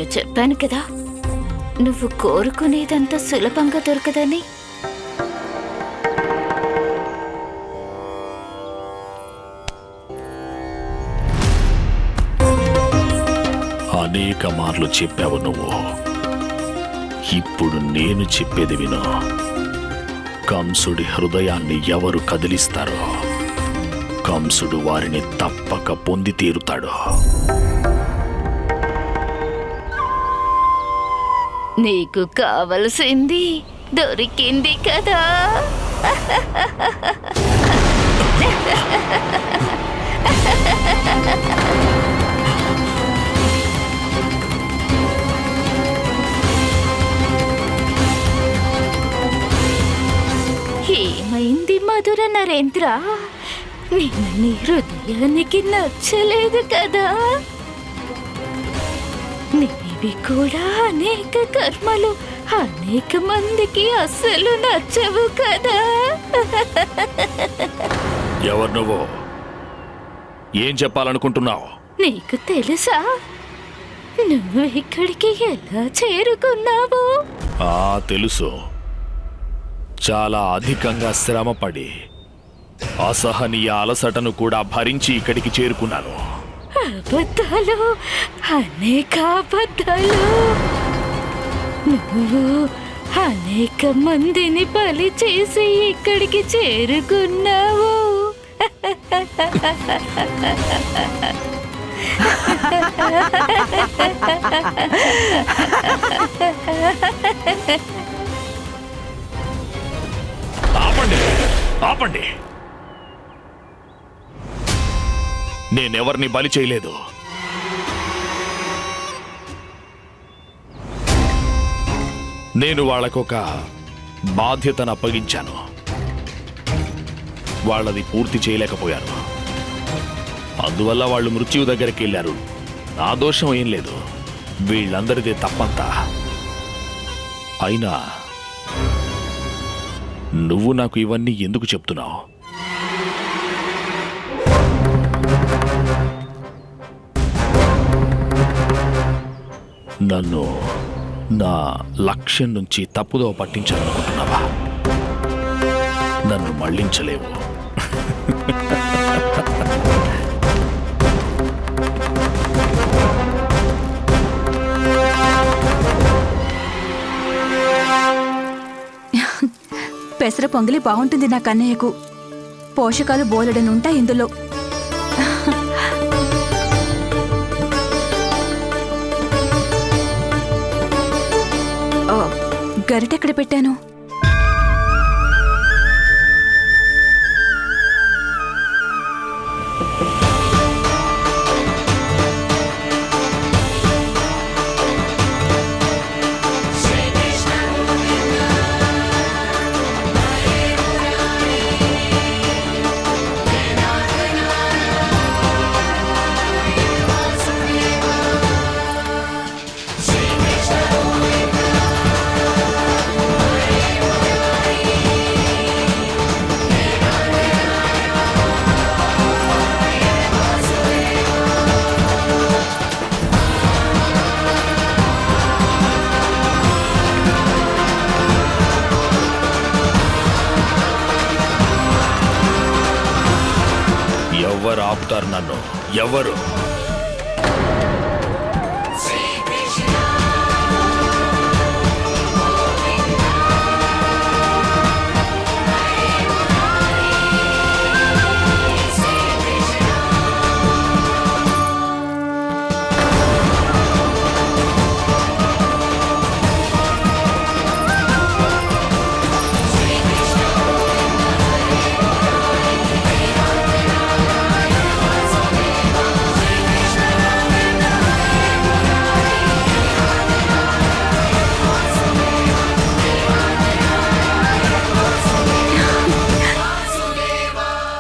నేను చెప్పాను కదా, నువ్వు కోరుకునేదంత సులభంగా దొరకదని. అనేక మార్లు చెప్పావు నువ్వు. ఇప్పుడు నేను చెప్పేది విను. కంసుడి హృదయాన్ని ఎవరు కదిలిస్తారో కంసుడు వారిని తప్పక పొంది తీరుతాడు. నీకు కావలసింది దొరికింది కదా. ఏమైంది మధుర నరేంద్ర? నిన్న నీ హృదయానికి నచ్చలేదు కదా? నీవి కూడా అనేక కర్మలు అనేక మందికి అస్సలు నచ్చవు కదా. ఎవరు నువ్వు? ఏం చెప్పాలనుకుంటున్నావు? నీకు తెలుసా నువ్వు ఇక్కడికి ఎలా చేరుకున్నావు? తెలుసు. చాలా అధికంగా శ్రమపడి అసహనీయ అలసటను కూడా భరించి ఇక్కడికి చేరుకున్నాను. అబద్ధాలు, అనేక అబద్ధాలు. నువ్వు అనేక మందిని బలి చేసి ఇక్కడికి చేరుకున్నావు. ఆపండి, ఆపండి. నేనెవరిని బలి చేయలేదు. నేను వాళ్ళకొక బాధ్యతను అప్పగించాను. వాళ్ళది పూర్తి చేయలేకపోయాను. అందువల్ల వాళ్ళు మృత్యువు దగ్గరికి వెళ్ళారు. నా దోషం ఏం లేదు. వీళ్ళందరిదే తప్పంతా. అయినా నువ్వు నాకు ఇవన్నీ ఎందుకు చెప్తున్నావు? నన్ను నా లక్ష్యం నుంచి తప్పుదోవ పట్టించాలనుకుంటున్నావా? నన్ను మళ్ళించలేవు. పెసర పొంగలి బాగుంటుంది నా కన్నయ్యకు. పోషకాలు బోలెడనుంటాయి ఇందులో. గరిటెక్కడ పెట్టాను? ఎవరు ఆపుతారు నన్ను? ఎవరు?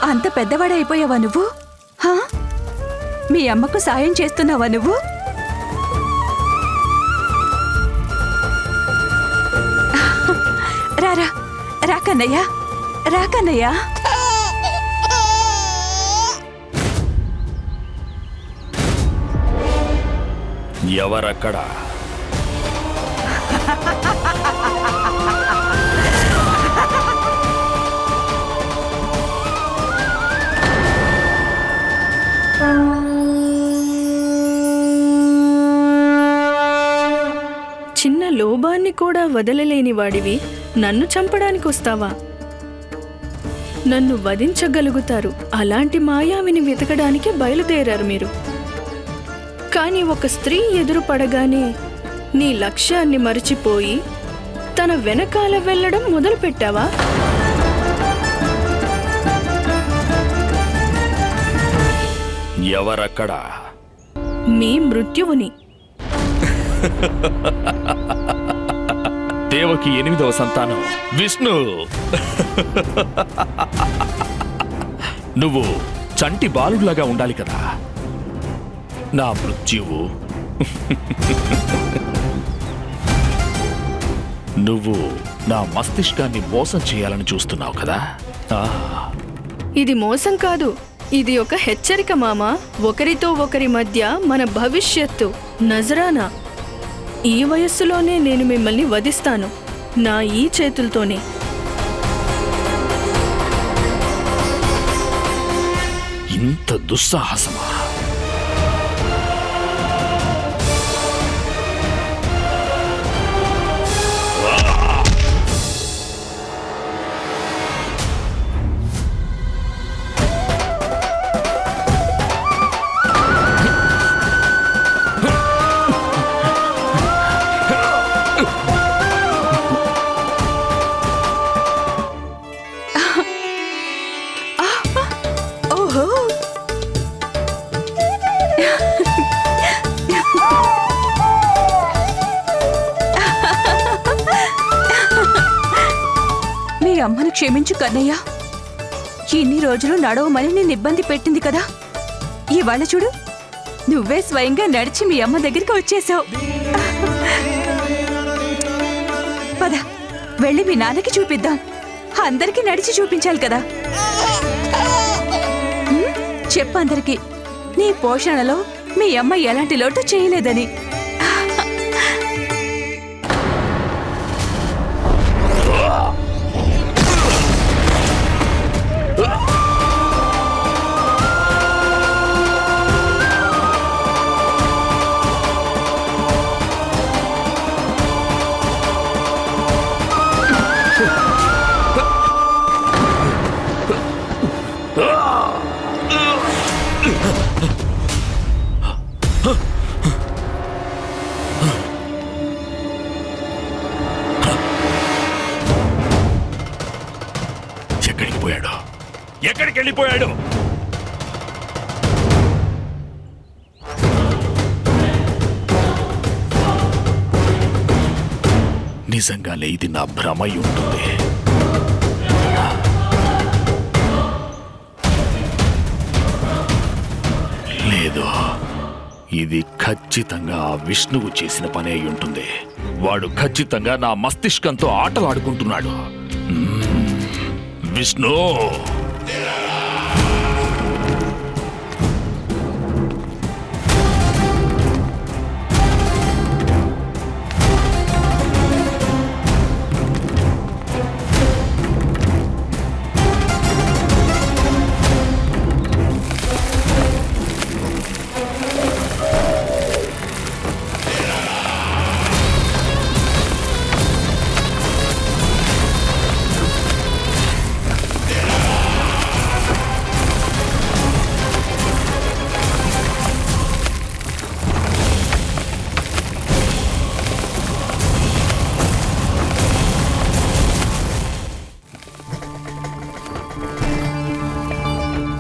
అంత పెద్దవాడైపోయావా నువ్వు? మీ అమ్మకు సాయం చేస్తున్నావా నువ్వు? రారా, రా కన్నయ్య, రా కన్నయ్య. ఎవరక్కడ? చిన్న లోభాన్ని కూడా వదలలేని వాడివి నన్ను చంపడానికి వస్తావా? నన్ను వధించగలుగుతారు అలాంటి మాయావిని వెతకడానికి బయలుదేరారు మీరు. కానీ ఒక స్త్రీ ఎదురు పడగానే నీ లక్ష్యాన్ని మరచిపోయి తన వెనకాల వెళ్ళడం మొదలుపెట్టావా? ఎవరక్కడా? మీ మృత్యువుని. దేవకి 8వ సంతానం విష్ణు. నువ్వు చంటి బాలుడిలాగా ఉండాలి కదా. నా మృత్యువు. నువ్వు నా మస్తిష్కాన్ని మోసం చేయాలని చూస్తున్నావు కదా. ఇది మోసం కాదు, ఇది ఒక హెచ్చరిక మామా. ఒకరితో ఒకరి మధ్య మన భవిష్యత్తు నజరానా. ఈ వయస్సులోనే నేను మిమ్మల్ని వధిస్తాను, నా ఈ చేతులతోనే. ఇంత దుస్సాహసమా? ఓహో, మీ అమ్మను క్షమించు కన్నయ్య. ఇన్ని రోజులు నడవమని నేను ఇబ్బంది పెట్టింది కదా. ఇవాళ చూడు, నువ్వే స్వయంగా నడిచి మీ అమ్మ దగ్గరికి వచ్చేసావు. పద, వెళ్ళి మీ నాన్నకి చూపిద్దాం. అందరికీ నడిచి చూపించాలి కదా. చెప్పు అందరికి, నీ పోషణలో మీ అమ్మ ఎలాంటి లోటు చేయలేదని. ఎక్కడికి వెళ్ళిపోయాడు? నిజంగానే ఇది నా భ్రమై ఉంటుంది. లేదు, ఇది ఖచ్చితంగా విష్ణువు చేసిన పని అయి ఉంటుంది. వాడు ఖచ్చితంగా నా మస్తిష్కంతో ఆటలాడుకుంటున్నాడు. విష్ణు,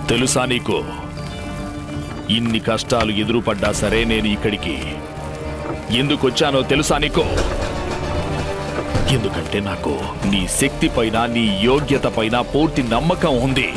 తెలుసా నీకు, ఇన్ని కష్టాలు ఎదురుపడ్డా సరే నేను ఇక్కడికి ఎందుకొచ్చానో తెలుసా నీకు? ఎందుకంటే నాకు నీ శక్తి పైన, నీ యోగ్యత పైన పూర్తి నమ్మకం ఉంది.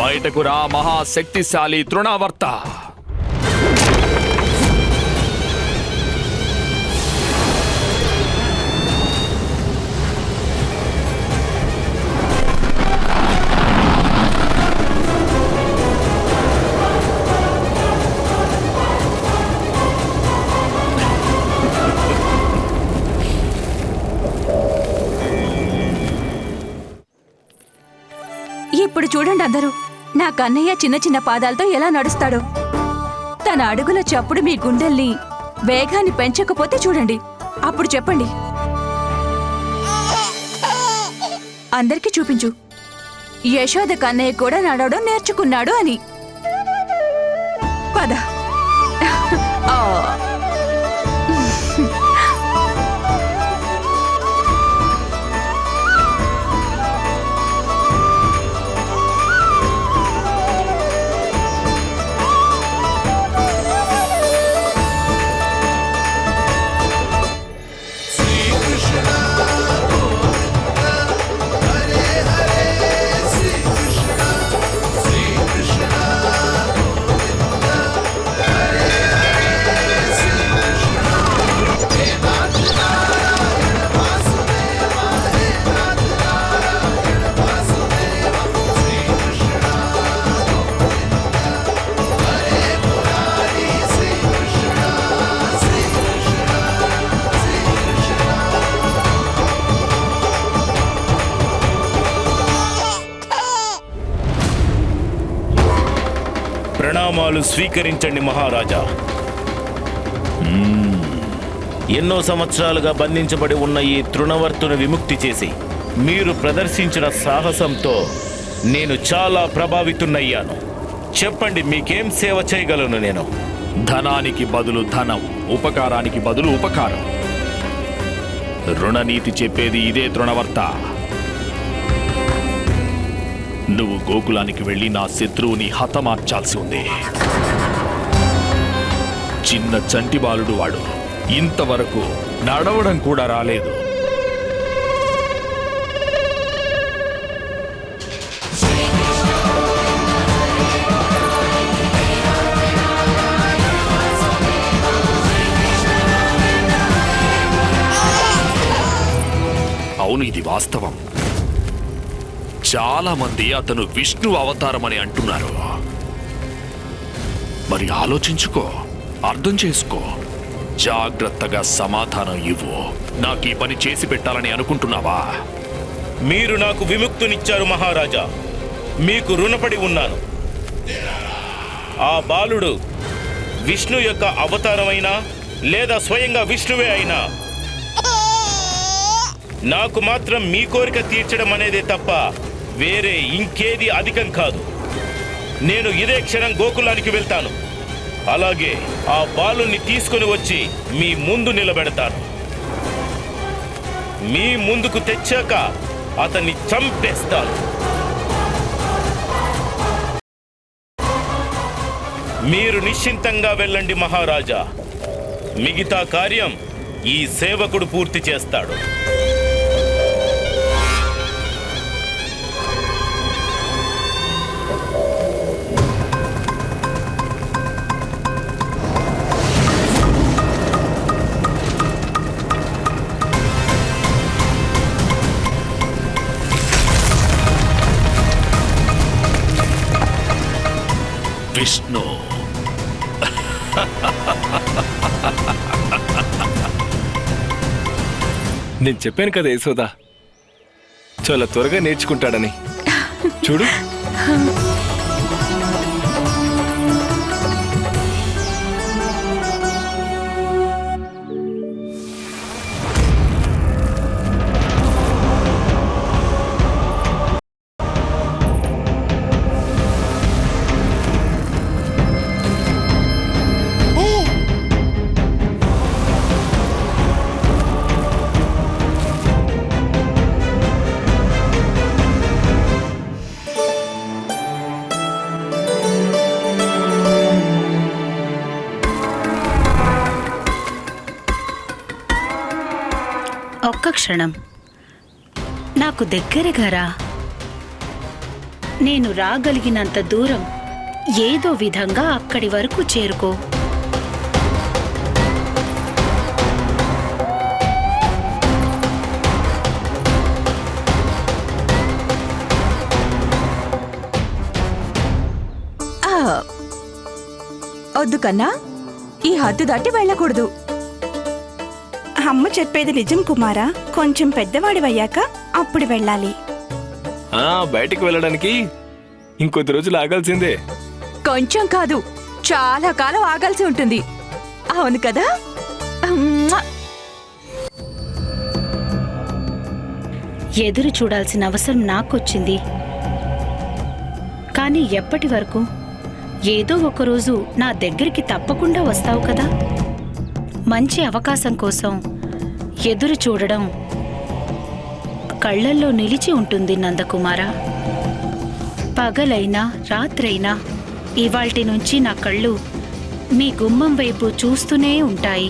బయటకు రా మహాశక్తిశాలి తృణవర్త. ఇప్పుడు చూడండి అందరూ, నా కన్నయ్య చిన్న చిన్న పాదాలతో ఎలా నడుస్తాడో. తన అడుగుల చప్పుడు మీ గుండెల్ని వేగాన్ని పెంచకపోతే చూడండి, అప్పుడు చెప్పండి. అందరికీ చూపించు, యశోద కన్నయ్య కూడా నడవడం నేర్చుకున్నాడు అని. పద. ఆ. ప్రణామాలు స్వీకరించండి మహారాజా. ఎన్నో సంవత్సరాలుగా బంధించబడి ఉన్న ఈ తృణవర్తును విముక్తి చేసి మీరు ప్రదర్శించిన సాహసంతో నేను చాలా ప్రభావితున్నయ్యాను. చెప్పండి, మీకేం సేవ చేయగలను నేను? ధనానికి బదులు ధనం, ఉపకారానికి బదులు ఉపకారం. రుణనీతి చెప్పేది ఇదే తృణవర్త. నువ్వు గోకులానికి వెళ్ళి నా శత్రువుని హతమార్చాల్సి ఉంది. చిన్న చంటి బాలుడు వాడు, ఇంతవరకు నడవడం కూడా రాలేదు. అవును, ఇది వాస్తవం. చాలా మంది అతను విష్ణు అవతారం అని అంటున్నారు. మరి ఆలోచించుకో, అర్థం చేసుకో, జాగ్రత్తగా సమాధానం ఇవ్వు. నాకు ఈ పని చేసి పెట్టాలని అనుకుంటున్నావా? మీరు నాకు విముక్తునిచ్చారు మహారాజా, మీకు రుణపడి ఉన్నాను. ఆ బాలుడు విష్ణు యొక్క అవతారమైనా లేదా స్వయంగా విష్ణువే అయినా నాకు మాత్రం మీ కోరిక తీర్చడం అనేదే తప్ప వేరే ఇంకేది అధికం కాదు. నేను ఇదే క్షణం గోకులానికి వెళ్తాను. అలాగే ఆ బాలుని తీసుకుని వచ్చి మీ ముందు నిలబెడతాను. మీ ముందుకు తెచ్చాక అతన్ని చంపేస్తాను. మీరు నిశ్చింతంగా వెళ్ళండి మహారాజా. మిగతా కార్యం ఈ సేవకుడు పూర్తి చేస్తాడు. విష్ణు, నేను చెప్పాను కదా యశోద, చాలా త్వరగా నేర్చుకుంటాడని. చూడు. ఒక్క క్షణం నాకు దగ్గరగా రా. నేను రాగలిగినంత దూరం ఏదో విధంగా అక్కడి వరకు చేరుకో. వద్దు కన్నా, ఈ హద్దు దాటి వెళ్ళకూడదు. అమ్మ చెప్పేది నిజం కుమారా. కొంచెం పెద్దవాడివయ్యాక అప్పుడు వెళ్ళాలి. బయటికి వెళ్ళడానికి ఇంకొద్ది రోజులు ఆగాల్సిందే. కొంచెం కాదు, చాలా కాలం ఆగాల్సి ఉంటుంది. అవును కదా? అమ్మా! ఎదురు చూడాల్సిన అవసరం నాకొచ్చింది. కానీ ఎప్పటి వరకు? ఏదో ఒకరోజు నా దగ్గరికి తప్పకుండా వస్తావు కదా. మంచి అవకాశం కోసం ఎదురు చూడడం కళ్ళల్లో నిలిచి ఉంటుంది నందకుమారా. పగలైనా రాత్రైనా ఇవాల్టి నుంచి నా కళ్ళు మీ గుమ్మం వైపు చూస్తూనే ఉంటాయి.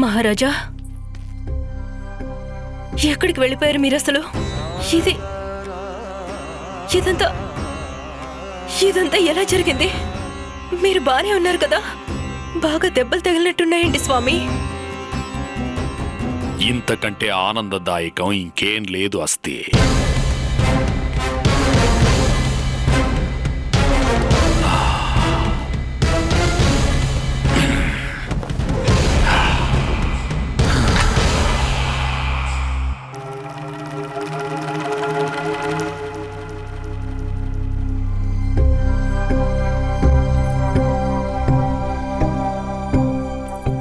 మహారాజా, ఎక్కడికి వెళ్ళిపోయారు మీరు అసలు? ఇదంతా ఎలా జరిగింది? మీరు బానే ఉన్నారు కదా? బాగా దెబ్బలు తగిలినట్టున్నాయండి స్వామి. ఇంతకంటే ఆనందదాయకం ఇంకేం లేదు అస్తి.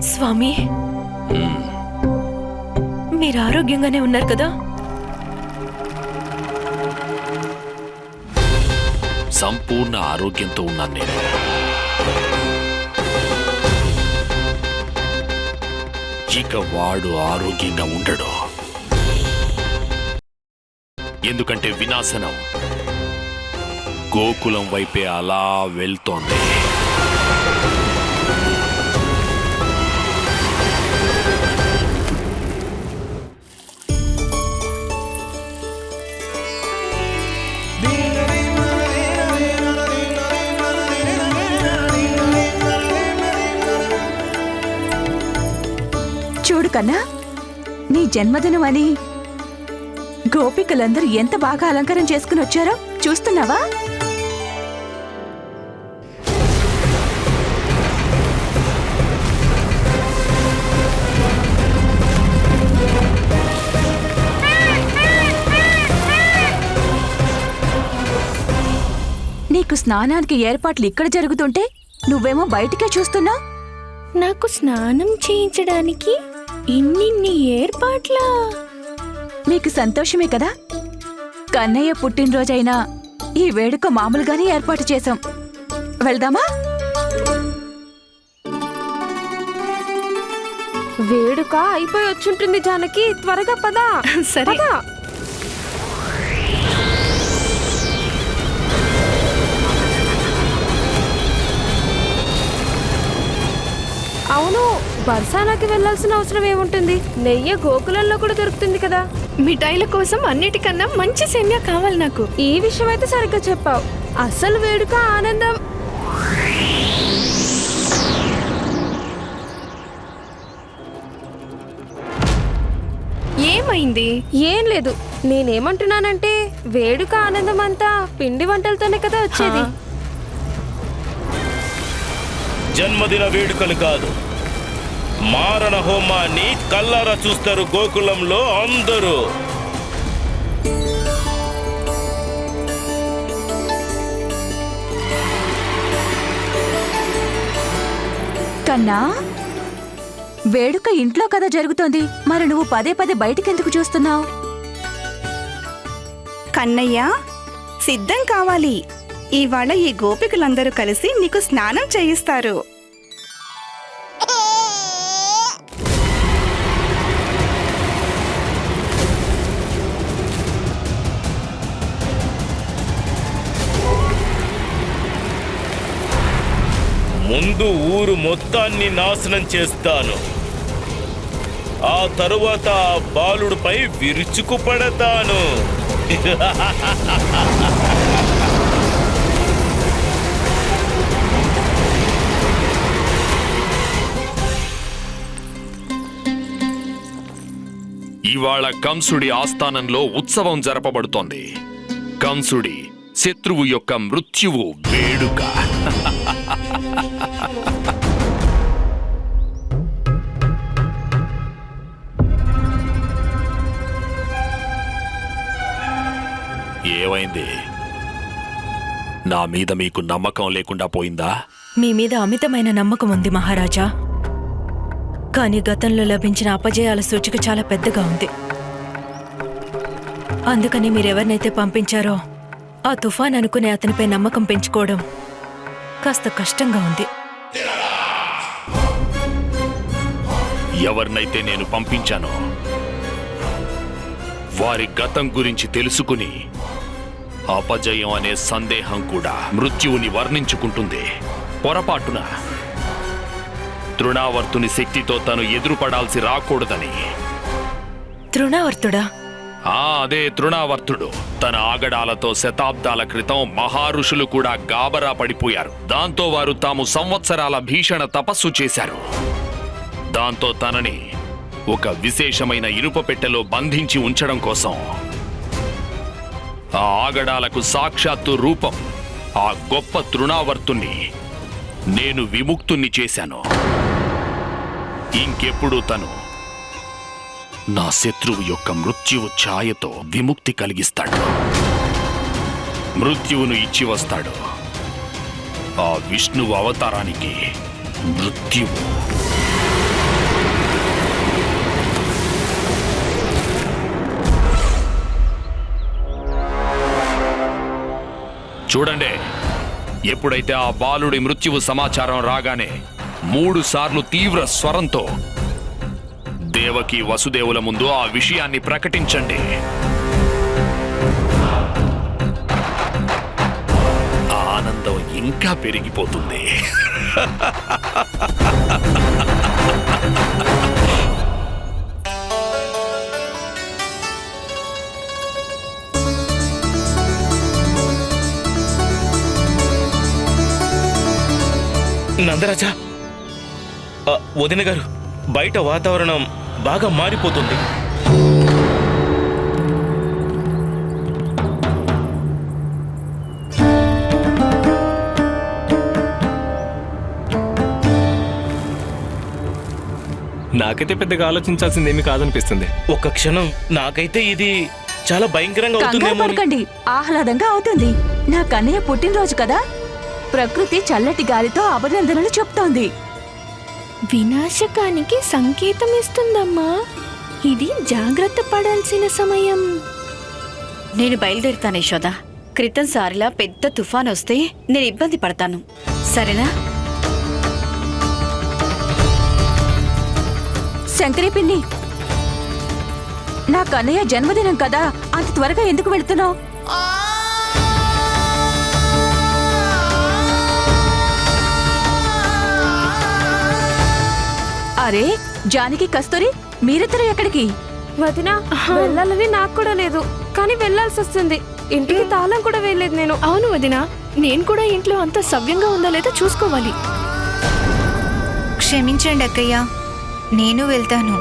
స్వామి, మీరు ఆరోగ్యంగానే ఉన్నారు కదా? సంపూర్ణ ఆరోగ్యంతో ఉన్నాను నేను. ఇక వాడు ఆరోగ్యంగా ఉండడు. ఎందుకంటే వినాశనం గోకులం వైపే అలా వెళ్తోంది. చూడు కన్నా, నీ జన్మదినం అని గోపికలందరూ ఎంత బాగా అలంకారం చేసుకుని వచ్చారో చూస్తున్నావా? నీకు స్నానానికి ఏర్పాట్లు ఇక్కడ జరుగుతుంటే నువ్వేమో బయటికే చూస్తున్నావు. నాకు స్నానం చేయించడానికి ఇన్ని ఏర్పాట్లా? మీకు సంతోషమే కదా? కన్నయ్య పుట్టినరోజైనా ఈ వేడుక మామూలుగానే ఏర్పాటు చేశాం. వెళ్దామా? వేడుక అయిపోయి వచ్చుంటుంది జానకి, త్వరగా పదా. సరే. అవును, బర్సానాకి వెళ్లాల్సిన అవసరం ఏముంటుంది? నెయ్యి గోకులంలో కూడా దొరుకుతుంది కదా. మిఠాయిల కోసం అన్నిటికన్నా మంచి సేమ్యా కావాలి నాకు. ఈ విషయం అయితే సరిగ్గా చెప్పావు. అసలు వేడుక ఆనందం. ఏమైంది? ఏం లేదు, నేనేమంటున్నానంటే వేడుక ఆనందం అంతా పిండి వంటలతోనే కదా వచ్చేది. జన్మదిన వేడుకలు కాదు, మారణ హోమాన్ని కల్లారా చూస్తారు గోకులంలో అందరూ. కన్నా వేడుక ఇంట్లో కదా జరుగుతోంది, మరి నువ్వు పదే పదే బయటికెందుకు చూస్తున్నావు? కన్నయ్య సిద్ధం కావాలి. ఇవాళ ఈ గోపికలందరూ కలిసి నీకు స్నానం చేయిస్తారు. ముందు ఊరు మొత్తాన్ని నాశనం చేస్తాను. ఆ తరువాత ఆ బాలుడిపై విరుచుకుపడతాను. ఇవాళ కంసుడి ఆస్థానంలో ఉత్సవం జరపబడుతోంది. కంసుడి శత్రువు యొక్క మృత్యువు వేడుక. ఏమైంది? నా మీద మీకు నమ్మకం లేకుండా పోయిందా? మీ మీద అమితమైన నమ్మకం ఉంది మహారాజా. కానీ గతంలో లభించిన అపజయాల సూచిక చాలా పెద్దగా ఉంది. అందుకని మీరెవరినైతే పంపించారో ఆ తుఫాన్ అనుకునే అతనిపై నమ్మకం పెంచుకోవడం కాస్త కష్టంగా ఉంది. ఎవరినైతే నేను పంపించానో వారి గతం గురించి తెలుసుకుని అపజయం అనే సందేహం కూడా మృత్యువుని వర్ణించుకుంటుంది. పొరపాటున తృణావర్తుని శక్తితో తను ఎదురుపడాల్సి రాకూడదని. తృణావర్తుడా? అదే తృణావర్తుడు. తన ఆగడాలతో శతాబ్దాల క్రితం మహారుషులు కూడా గాబరా పడిపోయారు. దాంతో వారు తాము సంవత్సరాల భీషణ తపస్సు చేశారు. దాంతో తనని ఒక విశేషమైన ఇనుప పెట్టెలో బంధించి ఉంచడం కోసం ఆ ఆగడాలకు సాక్షాత్తు రూపం ఆ గొప్ప తృణావర్తుణ్ణి నేను విముక్తుణ్ణి చేశాను. ఇంకెప్పుడు తను నా శత్రువు యొక్క మృత్యువు ఛాయతో విముక్తి కలిగిస్తాడు. మృత్యువును ఇచ్చి వస్తాడు. ఆ విష్ణువు అవతారానికి మృత్యువు. చూడండి, ఎప్పుడైతే ఆ బాలుడి మృత్యువు సమాచారం రాగానే 3 సార్లు తీవ్ర స్వరంతో దేవకి వసుదేవుల ముందు ఆ విషయాన్ని ప్రకటించండి. ఆనందం ఇంకా పెరిగిపోతుంది. నందరాజా, వదిన గారు, బయట వాతావరణం బాగా మారిపోతుంది. నాకైతే పెద్దగా ఆలోచించాల్సిందేమీ కాదనిపిస్తుంది. ఒక్క క్షణం నాకైతే ఇది చాలా భయంకరంగా కంగారు అవుతుందేమో. పడకండి, ఆహ్లాదంగా అవుతుంది. నా కన్నయ్య పుట్టినరోజు కదా, ప్రకృతి చల్లటి గాలితో అభినందనలు చెప్తోంది. వినాశకానికి సంకేతం ఇస్తుందమ్మా. ఇది జాగ్రత్త పడాల్సిన సమయం. నేను బయలుదేరుతాను యశోద. క్రితం సారిలా పెద్ద తుఫాన్ వస్తే నేను ఇబ్బంది పడతాను, సరేనా? శంకరి పిన్ని, నా కన్నయ్య జన్మదినం కదా, అంత త్వరగా ఎందుకు వెళ్తున్నావు? అరే జానకి, కస్తూరి, మీరిద్దరు ఎక్కడికి? వదినా, వెళ్ళాలని నాకు కూడా లేదు, కానీ వెళ్ళాల్సి వస్తుంది. ఇంటికి తాళం కూడా వేయలేదు నేను. అవును వదినా, నేను కూడా ఇంట్లో అంత సవ్యంగా ఉందా లేదా చూసుకోవాలి. క్షమించండి అక్కయ్య, నేను వెళ్తాను.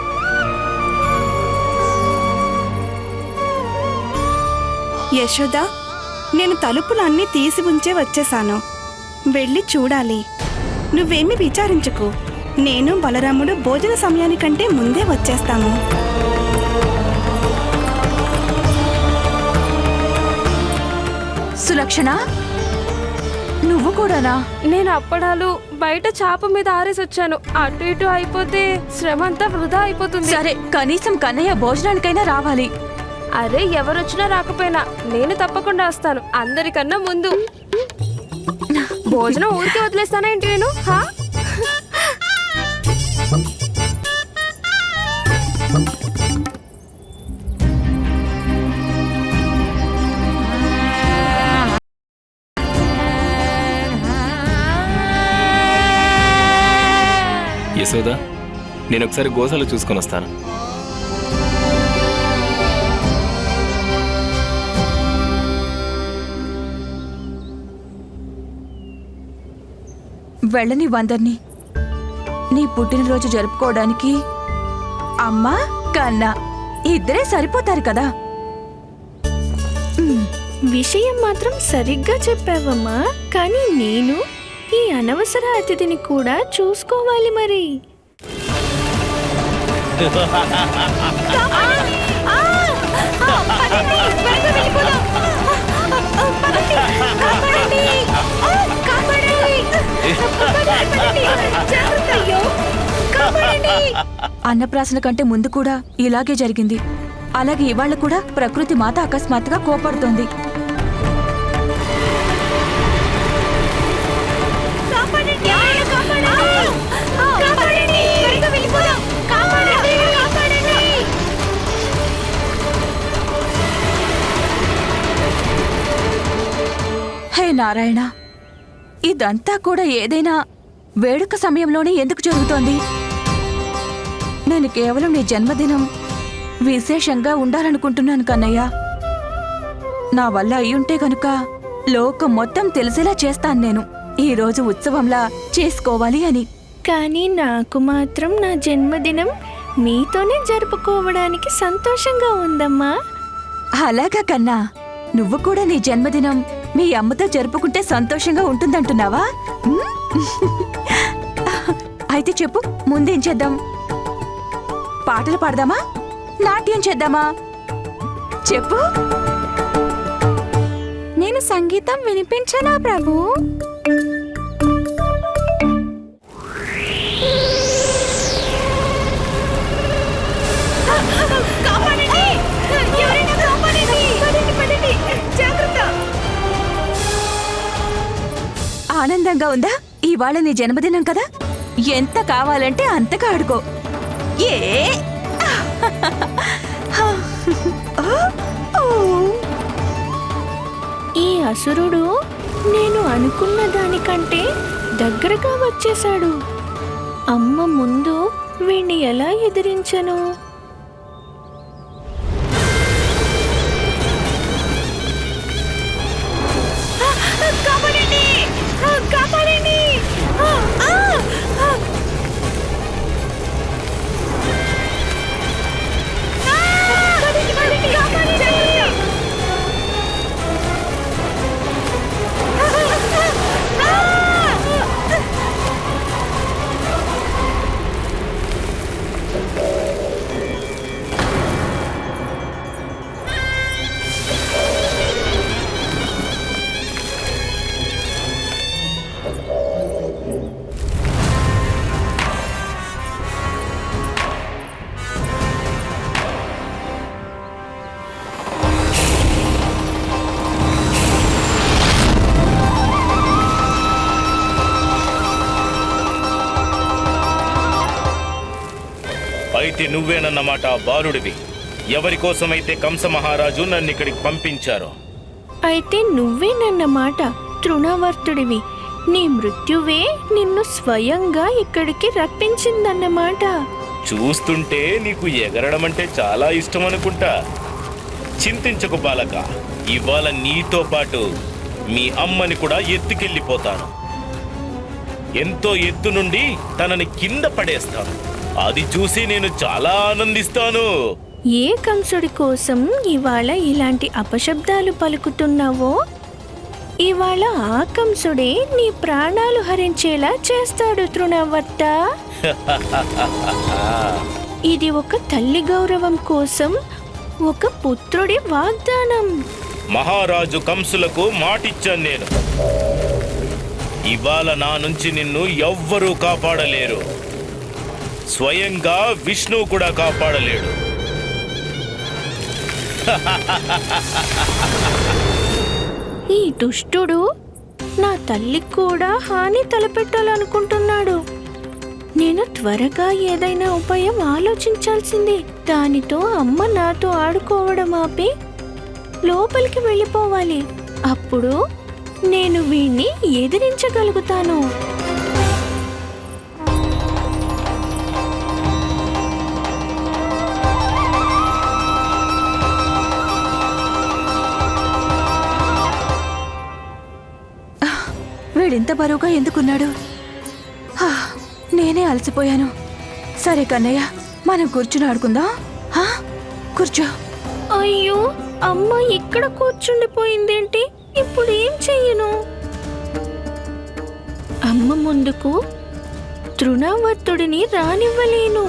యశోద, నేను తలుపులన్నీ తీసి ఉంచే వచ్చేశాను. వెళ్ళి చూడాలి. నువ్వేమీ విచారించుకు. నేను బలరాముడు భోజన సమయానికంటే ముందే వచ్చేస్తాము. సులక్షణ, నువ్వు కూడానా? నేను అప్పడాలు బయట చాప మీద ఆరేసి వచ్చాను. అటు ఇటు అయిపోతే శ్రమ అంతా వృధా అయిపోతుంది. సరే, కనీసం కన్నయ్య భోజనానికైనా రావాలి. అరే, ఎవరొచ్చినా రాకపోయినా నేను తప్పకుండా వస్తాను, అందరికన్నా ముందు. భోజనం ఊరికే వదిలేస్తానా ఏంటి నేను? యశోదా, నేను ఒకసారి గోశాల చూసుకొని వస్తాను. వెళ్ళని వందర్ని. నీ పుట్టినరోజు జరుపుకోవడానికి అమ్మ, కన్న ఇద్దరే సరిపోతారు కదా. విషయం మాత్రం సరిగ్గా చెప్పావమ్మా, కానీ నేను ఈ అనవసర అతిథిని కూడా చూసుకోవాలి మరి. అన్నప్రాసన కంటే ముందు కూడా ఇలాగే జరిగింది. అలాగే ఇవాళ కూడా ప్రకృతి మాత అకస్మాత్తుగా కోపడుతోంది. హే నారాయణ, ఇదంతా కూడా ఏదైనా వేడుక సమయంలోనే ఎందుకు జరుగుతోంది? నేను కేవలం నీ జన్మదినం విశేషంగా ఉండాలనుకుంటున్నాను కన్నయ్య. నా వల్ల అయ్యుంటే గనుక లోకం మొత్తం తెలిసేలా చేస్తాను నేను. ఈ రోజు ఉత్సవంలా చేసుకోవాలి అని. కానీ నాకు మాత్రం నా జన్మదినం మీతోనే జరుపుకోవడానికి సంతోషంగా ఉందమ్మా. అలాగా కన్నా, నువ్వు కూడా నీ జన్మదినం మీ అమ్మతో జరుపుకుంటే సంతోషంగా ఉంటుందంటున్నావా? అయితే చెప్పు, ముందేం చేద్దాం? పాటలు పాడదామా? నాట్యం చేద్దామా? చెప్పు. నేను సంగీతం వినిపించనా ప్రభు? ఆనందంగా ఉందా? ఇవాళ నీ జన్మదినం కదా, ఎంత కావాలంటే అంతగా అడుకో. ఏ ఈ అసురుడు నేను అనుకున్న దానికంటే దగ్గరగా వచ్చేశాడు. అమ్మ ముందు వీణ్ణి ఎలా ఎదిరించను? అయితే నువ్వేనన్నమాట బాలుడివి. ఎవరి కోసమైతే కంస మహారాజు నన్ను ఇక్కడికి పంపించారో. అయితే నువ్వేనన్నమాట తృణవర్తుడివి. నీ మృత్యువే నిన్ను స్వయంగా ఇక్కడికి రప్పించిందన్నమాట. చూస్తుంటే నీకు ఎగరడం అంటే చాలా ఇష్టం అనుకుంటా. చింతించకు బాలక, ఇవాళ నీతో పాటు మీ అమ్మని కూడా ఎత్తుకెళ్ళిపోతాను. ఎంతో ఎత్తు నుండి తనని కింద పడేస్తాను. అది చూసి నేను చాలా ఆనందిస్తాను. ఏ కంసుడి కోసం ఇవాళ ఇలాంటి అపశబ్దాలు పలుకుతున్నావో, ఇవాళ ఆ కంసుడే నీ ప్రాణాలు హరించేలా చేస్తాడు తృణవర్త. ఇది ఒక తల్లి గౌరవం కోసం ఒక పుత్రుడి వాగ్దానం. మహారాజు కంసులకు మాటిచ్చాను నేను. ఇవాళ నా నుంచి నిన్ను ఎవ్వరూ కాపాడలేరు. స్వయంగా విష్ణువు కూడా కాపాడలేడు. ఈ దుష్టుడు నా తల్లికి కూడా హాని తలపెట్టాలనుకుంటున్నాడు. నేను త్వరగా ఏదైనా ఉపాయం ఆలోచించాల్సింది. దానితో అమ్మ నాతో ఆడుకోవడం ఆపి లోపలికి వెళ్ళిపోవాలి. అప్పుడు నేను వీణ్ణి ఎదిరించగలుగుతాను. వీడింత బరువుగా ఎందుకున్నాడు? నేనే అలసిపోయాను. సరే కన్నయ్య, మనం కూర్చుని ఆడుకుందాం. కూర్చో. అయ్యో, అమ్మ ఇక్కడ కూర్చుండిపోయిందేంటి? ఇప్పుడు ఏం చెయ్యను? అమ్మ ముందుకు తృణావర్తుడిని రానివ్వలేను.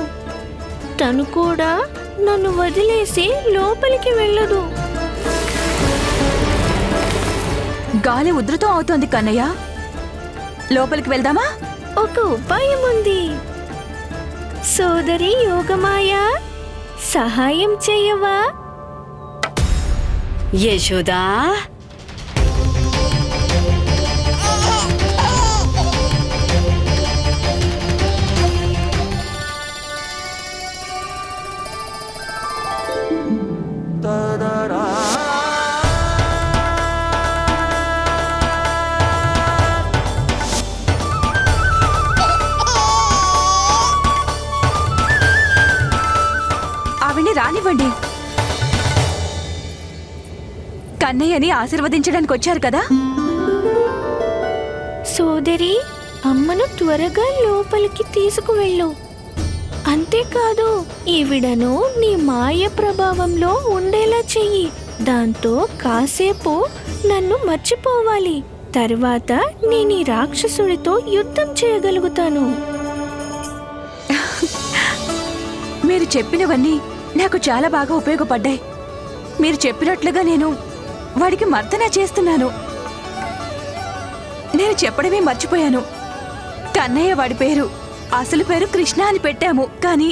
తను కూడా నన్ను వదిలేసి లోపలికి వెళ్ళదు. గాలి ఉధృతం అవుతోంది కన్నయ్య. లోపలికి వెళ్దామా? ఒక ఉపాయం ఉంది. సోదరి యోగమాయ, సహాయం చేయవా? యశోదా, ఆవిడ్ని రానివ్వండి. కన్నయ్యని ఆశీర్వదించడానికి వచ్చారు కదా. సోదరి, అమ్మను త్వరగా లోపలికి తీసుకువెళ్ళు. అంతేకాదు, ఈవిడను నీ మాయ ప్రభావంలో ఉండేలా చెయ్యి. దాంతో కాసేపు నన్ను మర్చిపోవాలి. తర్వాత నేను ఈ రాక్షసుడితో యుద్ధం చేయగలుగుతాను. మీరు చెప్పినవన్నీ నాకు చాలా బాగా ఉపయోగపడ్డాయి. మీరు చెప్పినట్లుగా నేను వాడికి మర్దన చేస్తున్నాను. నేను చెప్పడమే మర్చిపోయాను. కన్నయ్య వాడి పేరు, అసలు పేరు కృష్ణ అని పెట్టాము. కానీ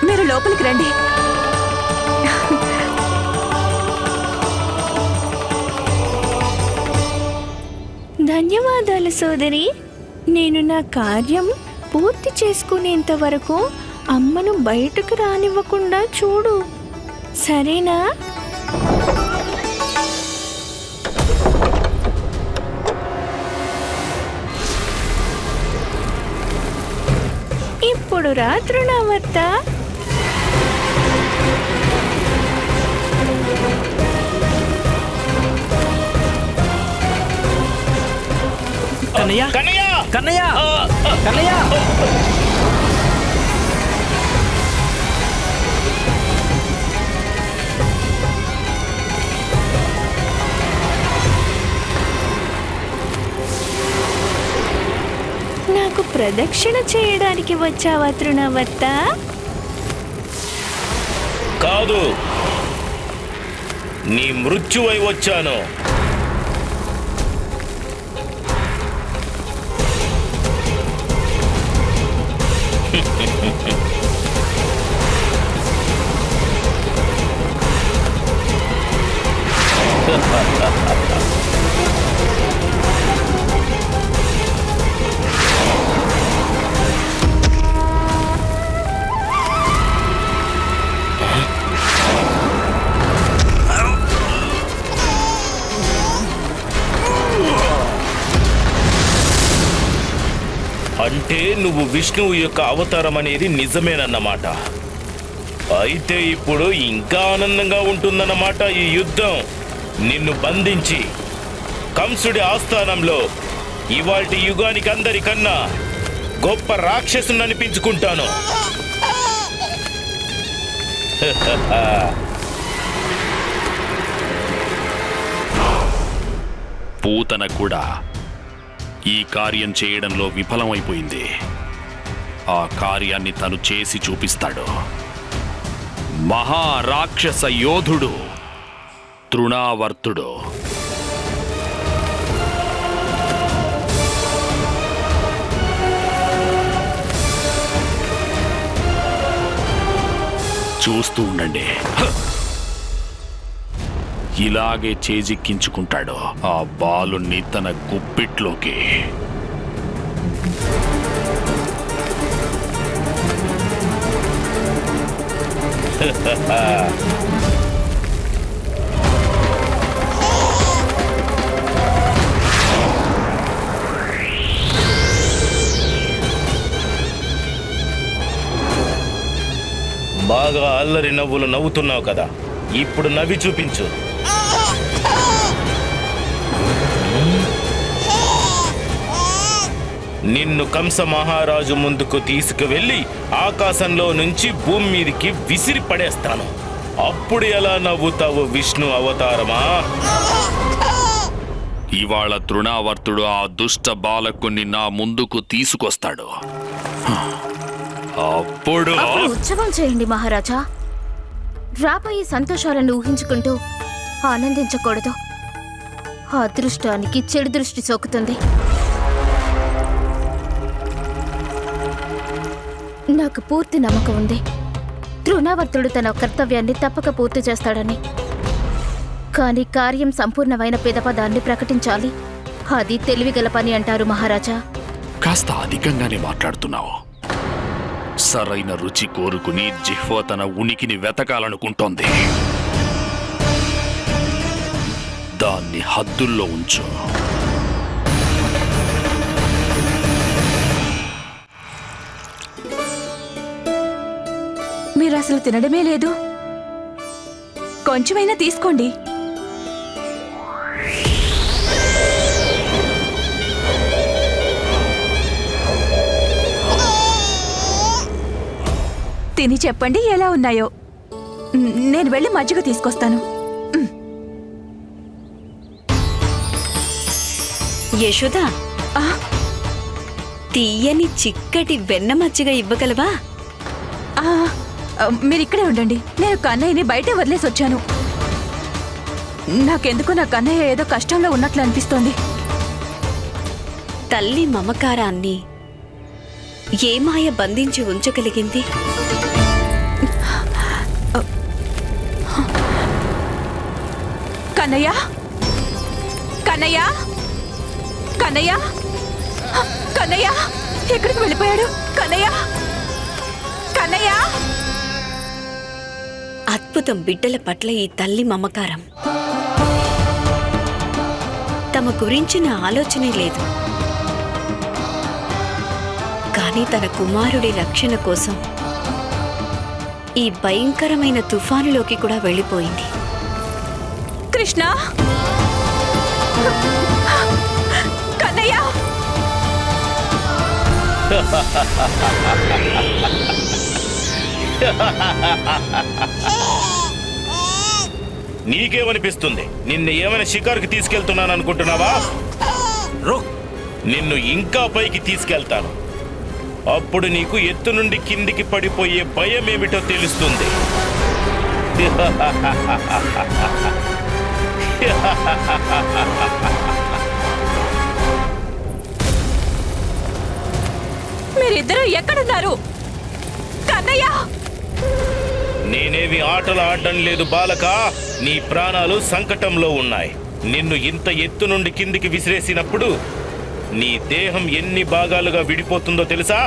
మీరు లోపలికి రండి. ధన్యవాదాలు సోదరి. నేను నా కార్యం పూర్తి చేసుకునేంత వరకు అమ్మను బయటకు రానివ్వకుండా చూడు, సరేనా? ఇప్పుడు రాత్రి నా వద్ద కన్నయ్య, కన్నయ్య, కన్నయ్య, కన్నయ్య. నాకు ప్రదక్షిణ చేయడానికి వచ్చావా తృణవర్త? కాదు, నీ మృత్యువై వచ్చాను. అంటే నువ్వు విష్ణువు యొక్క అవతారం అనేది నిజమేనన్నమాట. అయితే ఇప్పుడు ఇంకా ఆనందంగా ఉంటుందన్నమాట ఈ యుద్ధం. నిన్ను బంధించి కంసుడి ఆస్థానంలో ఇవాల్టి యుగానికి అందరికన్నా గొప్ప రాక్షసుని అనిపించుకుంటాను. పూతన కూడా ఈ కార్యం చేయడంలో విఫలమైపోయింది. ఆ కార్యాన్ని తను చేసి చూపిస్తాడు. మహారాక్షస యోధుడు తృణావర్తుడు. చూస్తూ ఉండండి. ఇలాగే చేజిక్కించుకుంటాడు ఆ బాలుని తన గుప్పిట్లోకి. బాగా అల్లరి నవ్వులు నవ్వుతున్నావు కదా, ఇప్పుడు నవ్వి చూపించు. నిన్ను కంస మహారాజు ముందుకు తీసుకువెళ్ళి ఆకాశంలో నుంచి భూమి మీదికి విసిరి పడేస్తాను. అప్పుడు ఎలా నవ్వుతావు విష్ణు అవతారమా? ఇవాళ తృణావర్తుడు ఆ దుష్ట బాలకుని నా ముందుకు తీసుకొస్తాడు. అప్పుడు ఉత్సవం చేయండి మహారాజా. రాబోయే సంతోషాలను ఊహించుకుంటూ ఆనందించకూడదు. ఆ అదృష్టానికి చెడు దృష్టి సోకుతుంది. నాకు పూర్తి నమ్మకం ఉంది, తృణావర్తుడు తన కర్తవ్యాన్ని తప్పక పూర్తి చేస్తాడని. కానీ కార్యం సంపూర్ణమైన పిదప దాన్ని ప్రకటించాలి. అది తెలివిగల పని అంటారు మహారాజా. కాస్త అధికంగానే మాట్లాడుతున్నావు. సరైన రుచి కోరుకుని జిహ్వ తన ఉనికిని వెతకాలనుకుంటోంది. దాన్ని హద్దుల్లో ఉంచు. మీరు అసలు తినడమే లేదు. కొంచెమైనా తీసుకోండి. తిని చెప్పండి ఎలా ఉన్నాయో. నేను వెళ్ళి మజ్జిగ తీసుకొస్తాను. యశోద, తీయని చిక్కటి వెన్న మజ్జిగ ఇవ్వగలవా? మీరిక్కడే ఉండండి. నేను కన్నయ్యని బయట వదిలేసి వచ్చాను. నాకెందుకు నా కన్నయ్య ఏదో కష్టంలో ఉన్నట్లు అనిపిస్తోంది. తల్లి మమకారాన్ని ఏ మాయ బంధించి ఉంచగలిగింది? కన్నయ్య, కన్నయ్య, కన్నయ్య, కన్నయ్య ఎక్కడికి వెళ్ళిపోయాడు? కన్నయ్య, కన్నయ్య. అద్భుతం బిడ్డల పట్ల ఈ తల్లి మమకారం. తమ గురించిన ఆలోచనే లేదు, కానీ తన కుమారుడి రక్షణ కోసం ఈ భయంకరమైన తుఫానులోకి కూడా వెళ్ళిపోయింది. కృష్ణ, కన్నయ్య. నీకేమనిపిస్తుంది? నిన్ను ఏమైనా షికారుకి తీసుకెళ్తున్నాను అనుకుంటున్నావా? నిన్ను ఇంకా పైకి తీసుకెళ్తాను. అప్పుడు నీకు ఎత్తు నుండి కిందికి పడిపోయే భయం ఏమిటో తెలుస్తుంది. మీరిద్దరూ ఎక్కడున్నారు? కన్నయ్య, నేనేమి ఆటలు ఆడడం లేదు బాలక. నీ ప్రాణాలు సంకటంలో ఉన్నాయి. నిన్ను ఇంత ఎత్తు నుండి కిందికి విసిరేసినప్పుడు నీ దేహం ఎన్ని భాగాలుగా విడిపోతుందో తెలుసా?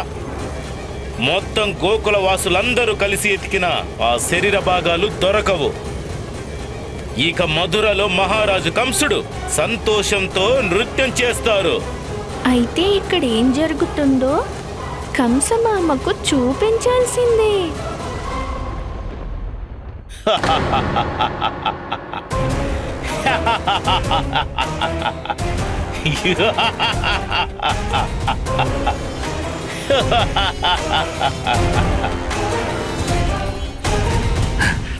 మొత్తం గోకుల వాసులందరూ కలిసి ఎతికిన ఆ శరీర భాగాలు దొరకవు. ఇక మధురలో మహారాజు కంసుడు సంతోషంతో నృత్యం చేస్తారు. అయితే ఇక్కడ ఏం జరుగుతుందో కంసమామకు చూపించాల్సిందే.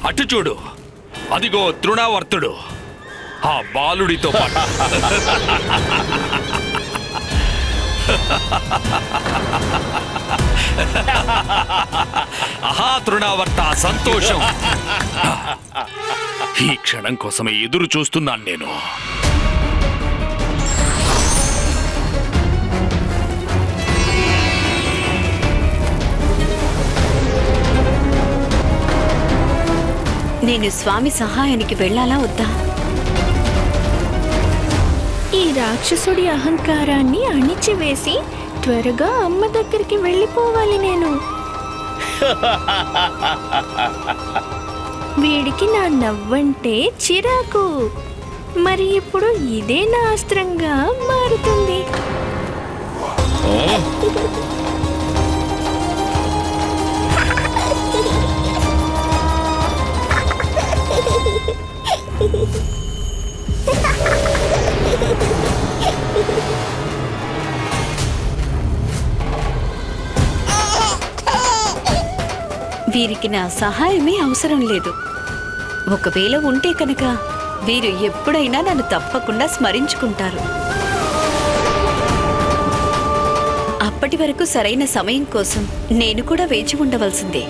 అటు చూడు, అదిగో తృణావర్తుడు ఆ బాలుడితో పాటు. ఆహా తృణావర్త, సంతోషం. ఈ క్షణం కోసమే ఎదురు చూస్తున్నాను నేను. నేను స్వామి సహాయానికి వెళ్ళాలా వద్దా? ఈ రాక్షసుడి అహంకారాన్ని అణిచివేసి త్వరగా అమ్మ దగ్గరికి వెళ్ళిపోవాలి నేను. వీడికి నా నవ్వంటే చిరాకు. మరి ఇప్పుడు ఇదే నా అస్త్రంగా మారుతుంది. వీరికి నా సహాయమే అవసరం లేదు. ఒకవేళ ఉంటే కనుక వీరు ఎప్పుడైనా నన్ను తప్పకుండా స్మరించుకుంటారు. అప్పటి వరకు సరైన సమయం కోసం నేను కూడా వేచి ఉండవలసిందే.